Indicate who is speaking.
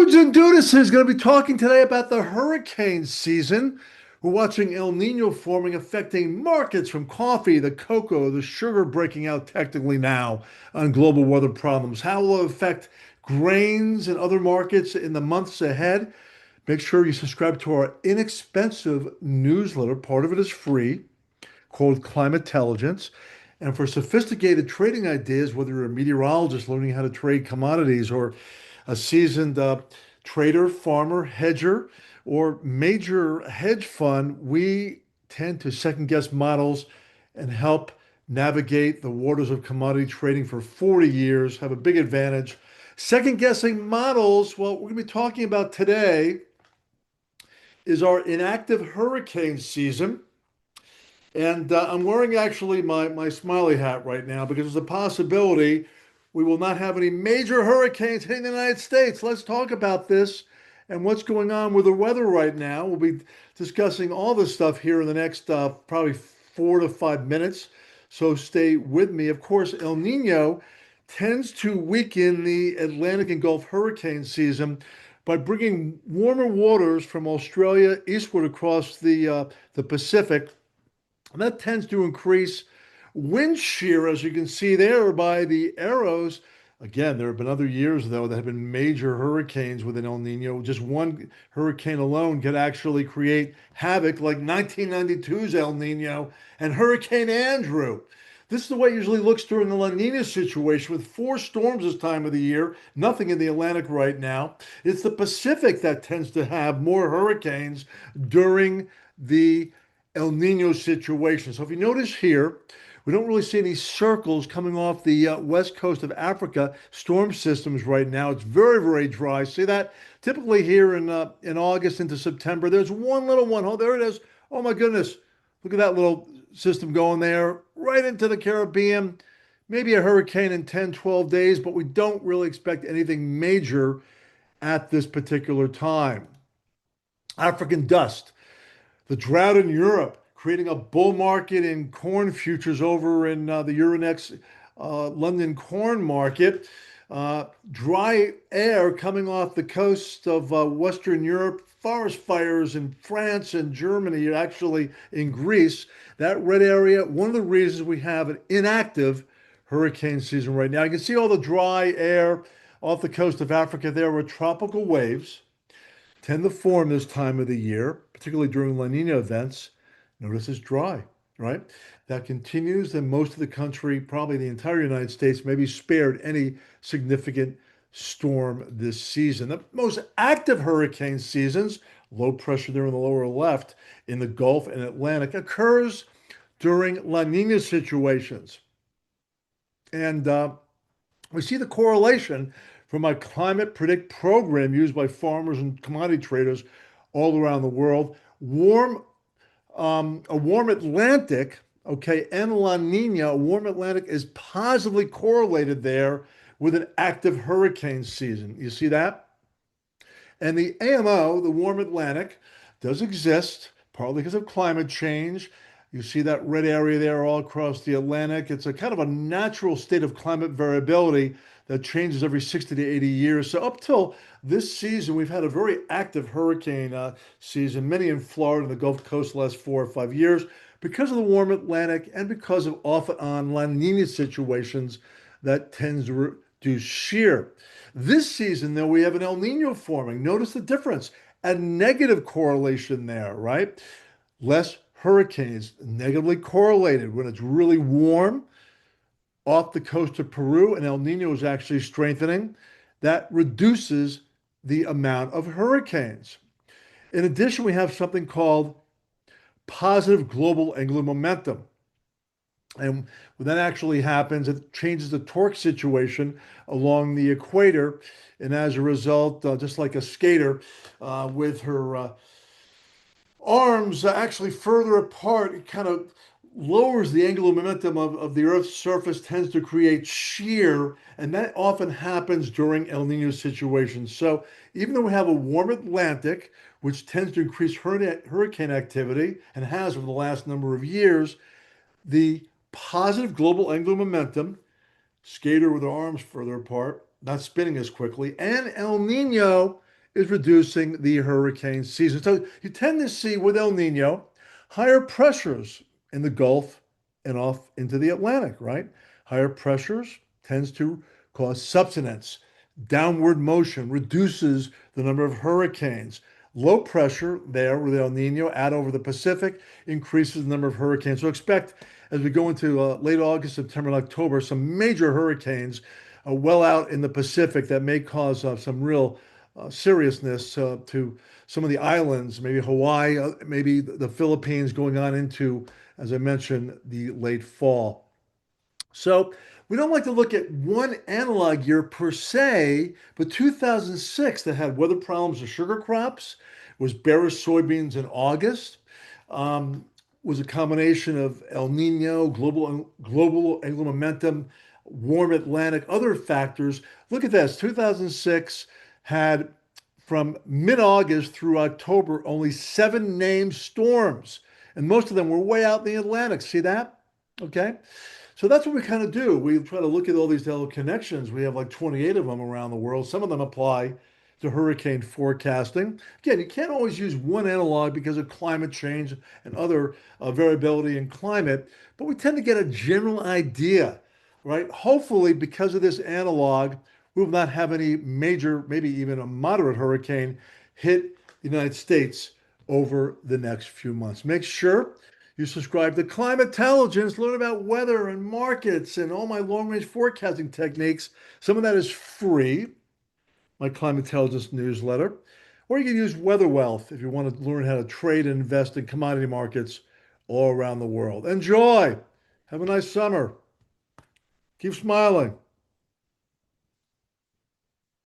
Speaker 1: Dudes and Dudeses is going to be talking today about the hurricane season. We're watching El Nino forming, affecting markets from coffee, the cocoa, the sugar breaking out technically now on global weather problems. How will it affect grains and other markets in the months ahead? Make sure you subscribe to our inexpensive newsletter. Part of it is free, called Climate Intelligence. And for sophisticated trading ideas, whether you're a meteorologist learning how to trade commodities or a seasoned trader, farmer, hedger, or major hedge fund, we tend to second guess models and help navigate the waters of commodity trading for 40 years, have a big advantage. Second guessing models, well, we're going to be talking about today is our inactive hurricane season. And I'm wearing actually my smiley hat right now because there's a possibility we will not have any major hurricanes hitting the United States. Let's talk about this and what's going on with the weather right now. We'll be discussing all this stuff here in the next probably 4 to 5 minutes. So stay with me. Of course, El Nino tends to weaken the Atlantic and Gulf hurricane season by bringing warmer waters from Australia eastward across the Pacific. And that tends to increase wind shear, as you can see there by the arrows. Again, there have been other years, though, that have been major hurricanes with an El Nino. Just one hurricane alone could actually create havoc, like 1992's El Nino and Hurricane Andrew. This is the way it usually looks during the La Nina situation with four storms this time of the year, nothing in the Atlantic right now. It's the Pacific that tends to have more hurricanes during the El Nino situation. So if you notice here, we don't really see any circles coming off the west coast of Africa storm systems right now. It's very, very dry. See that? Typically here in August into September, there's one little one. Oh, there it is. Oh my goodness. Look at that little system going there right into the Caribbean. Maybe a hurricane in 10, 12 days, but we don't really expect anything major at this particular time. African dust. The drought in Europe, creating a bull market in corn futures over in the Euronext London corn market. Dry air coming off the coast of Western Europe, forest fires in France and Germany, actually in Greece. That red area, one of the reasons we have an inactive hurricane season right now. You can see all the dry air off the coast of Africa there with tropical waves tend to form this time of the year, particularly during La Nina events. Notice it's dry, right? That continues, then most of the country, probably the entire United States, may be spared any significant storm this season. The most active hurricane seasons, low pressure there in the lower left in the Gulf and Atlantic, occurs during La Nina situations. And we see the correlation from my Climate Predict program used by farmers and commodity traders all around the world. A warm Atlantic, okay, and La Nina, a warm Atlantic is positively correlated there with an active hurricane season. You see that? And the AMO, the warm Atlantic, does exist, partly because of climate change. You see that red area there all across the Atlantic. It's a kind of a natural state of climate variability that changes every 60 to 80 years. So up till this season, we've had a very active hurricane season, many in Florida and the Gulf Coast the last 4 or 5 years, because of the warm Atlantic and because of off and on La Nina situations that tends to reduce shear. This season, though, we have an El Nino forming. Notice the difference. A negative correlation there, right? Less hurricanes, negatively correlated when it's really warm off the coast of Peru and El Nino is actually strengthening. That reduces the amount of hurricanes. In addition, we have something called positive global angular momentum. And when that actually happens, it changes the torque situation along the equator. And as a result, just like a skater with her arms actually further apart, it kind of lowers the angular momentum of the Earth's surface, tends to create shear, and that often happens during El Nino situations. So even though we have a warm Atlantic, which tends to increase hurricane activity and has over the last number of years, the positive global angular momentum, skater with their arms further apart, not spinning as quickly, and El Nino is reducing the hurricane season. So you tend to see with El Nino higher pressures in the Gulf and off into the Atlantic, right? Higher pressures tends to cause subsidence. Downward motion reduces the number of hurricanes. Low pressure there with El Nino out over the Pacific increases the number of hurricanes. So expect as we go into late August, September, and October, some major hurricanes well out in the Pacific that may cause some real seriousness to some of the islands, maybe Hawaii, maybe the Philippines going on into, as I mentioned, the late fall. So we don't like to look at one analog year per se, but 2006 that had weather problems with sugar crops was bearish soybeans in August. Um, was a combination of El Nino, global angular momentum, warm Atlantic, other factors. Look at this. 2006 had from mid-August through October only seven named storms, and most of them were way out in the Atlantic. See that? Okay. So that's what we kind of do. We try to look at all these teleconnections. We have like 28 of them around the world. Some of them apply to hurricane forecasting. Again, you can't always use one analog because of climate change and other variability in climate, but we tend to get a general idea, right? Hopefully, because of this analog, we will not have any major, maybe even a moderate hurricane hit the United States over the next few months. Make sure you subscribe to Climate Intelligence, learn about weather and markets and all my long range forecasting techniques. Some of that is free, my Climate Intelligence newsletter. Or you can use Weather Wealth if you want to learn how to trade and invest in commodity markets all around the world. Enjoy. Have a nice summer. Keep smiling.